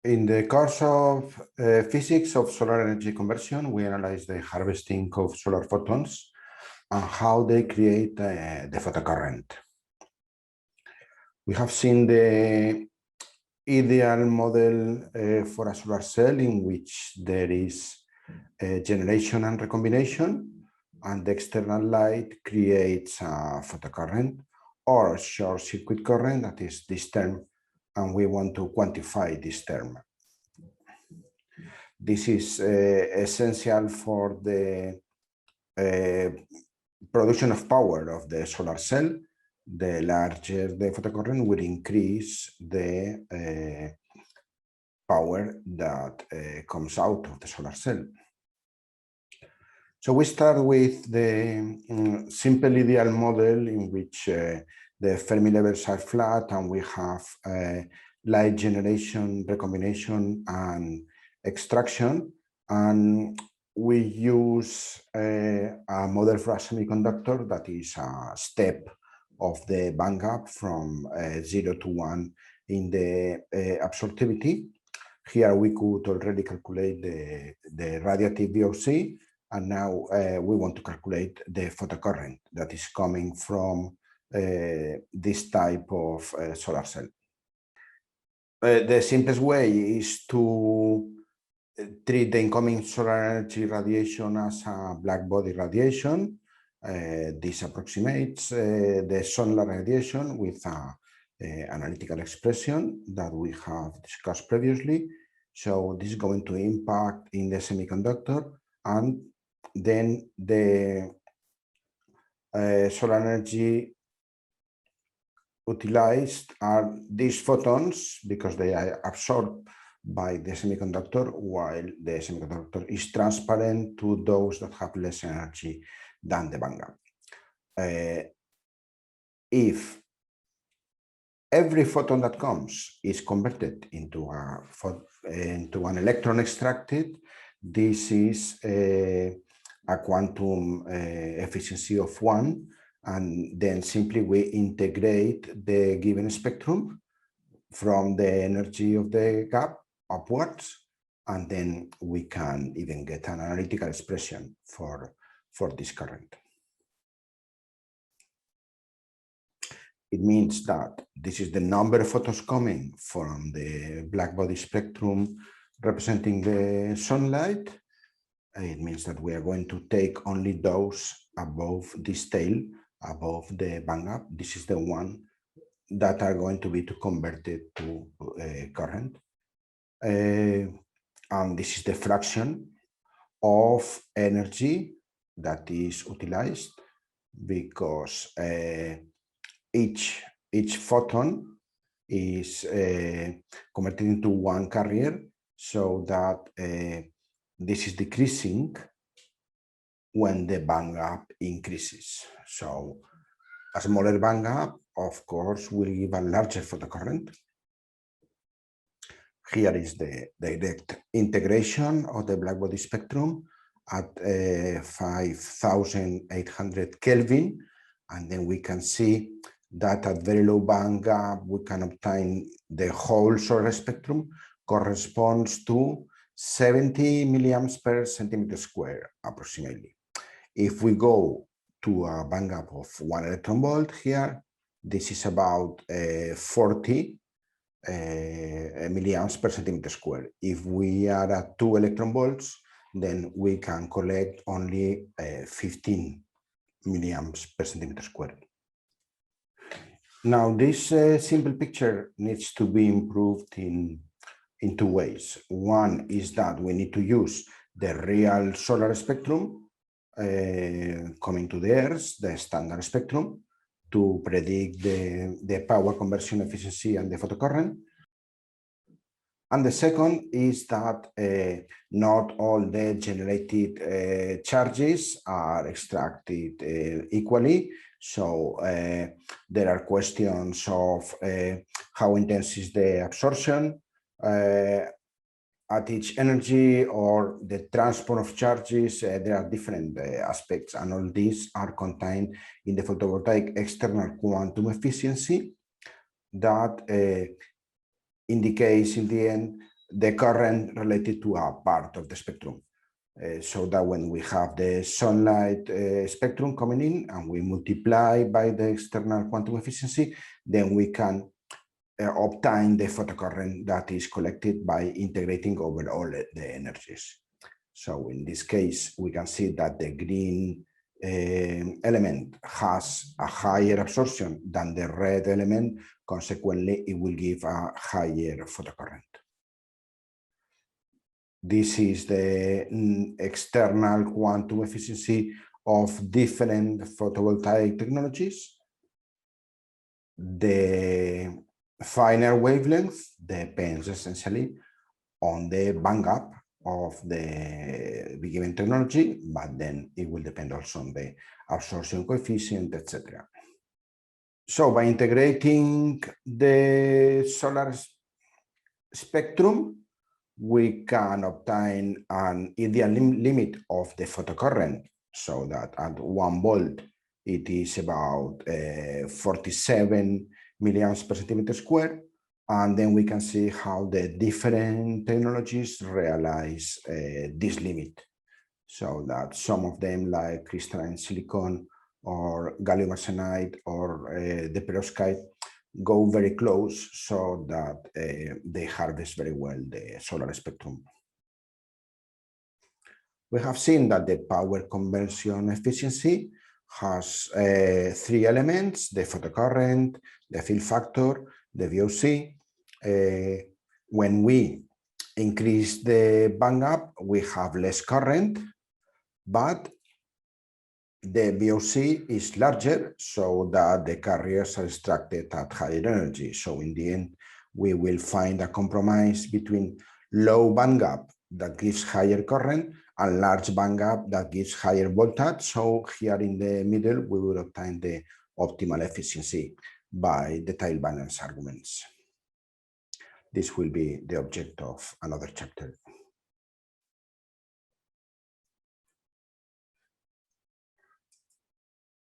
In the course of physics of solar energy conversion, we analyze the harvesting of solar photons and how they create the photocurrent. We have seen the ideal model for a solar cell in which there is generation and recombination, and the external light creates a photocurrent or short circuit current, that is this term, and we want to quantify this term. This is essential for the production of power of the solar cell. The larger the photocurrent will increase the power that comes out of the solar cell. So we start with the simple ideal model in which the Fermi levels are flat and we have light generation, recombination, and extraction. And we use a model for a semiconductor that is a step of the bandgap from 0 to 1 in the absorptivity. Here we could already calculate the radiative VOC, and now we want to calculate the photocurrent that is coming from this type of solar cell. The simplest way is to treat the incoming solar energy radiation as a black body radiation. This approximates the solar radiation with an analytical expression that we have discussed previously. So this is going to impact in the semiconductor, and then the solar energy utilized are these photons because they are absorbed by the semiconductor, while the semiconductor is transparent to those that have less energy than the bandgap. If every photon that comes is converted into an electron extracted, this is a quantum efficiency of 1, and then simply we integrate the given spectrum from the energy of the gap upwards, and then we can even get an analytical expression for this current. It means that this is the number of photons coming from the black body spectrum representing the sunlight. It means that we are going to take only those above this tail, above the bandgap. This is the one that are going to be converted to current. And this is the fraction of energy that is utilized, because each photon is converted into one carrier, so that this is decreasing when the bandgap increases. So a smaller bandgap, of course, will give a larger photocurrent. Here is the direct integration of the blackbody spectrum at 5,800 Kelvin, and then we can see that at very low bandgap we can obtain the whole solar spectrum corresponds to 70 milliamps per centimeter square approximately. If we go to a bandgap of 1 electron volt here, this is about 40 milliamps per centimeter square. If we are at 2 electron volts, then we can collect only 15 milliamps per centimeter square. Now, this simple picture needs to be improved in 2 ways. One is that we need to use the real solar spectrum coming to the Earth, the standard spectrum, to predict the power conversion efficiency and the photocurrent. And the second is that not all the generated charges are extracted equally. So there are questions of how intense is the absorption at each energy, or the transport of charges. There are different aspects, and all these are contained in the photovoltaic external quantum efficiency that indicates in the end the current related to a part of the spectrum. So that when we have the sunlight spectrum coming in and we multiply by the external quantum efficiency, then we can obtain the photocurrent that is collected by integrating over all the energies. So in this case, we can see that the green element has a higher absorption than the red element. Consequently, it will give a higher photocurrent. This is the external quantum efficiency of different photovoltaic technologies. The final wavelength depends essentially on the bandgap of the given technology, but then it will depend also on the absorption coefficient, etc. So by integrating the solar spectrum, we can obtain an ideal limit of the photocurrent, so that at 1 volt it is about 47 milliamps per centimeter square, and then we can see how the different technologies realize this limit, so that some of them, like crystalline silicon or gallium arsenide or the perovskite, go very close, so that they harvest very well the solar spectrum. We have seen that the power conversion efficiency has 3 elements: the photocurrent, the fill factor, the VOC. When we increase the bandgap, we have less current, but the VOC is larger, so that the carriers are extracted at higher energy. So in the end, we will find a compromise between low bandgap that gives higher current and large bandgap that gives higher voltage. So here in the middle, we will obtain the optimal efficiency by the tile balance arguments. This will be the object of another chapter.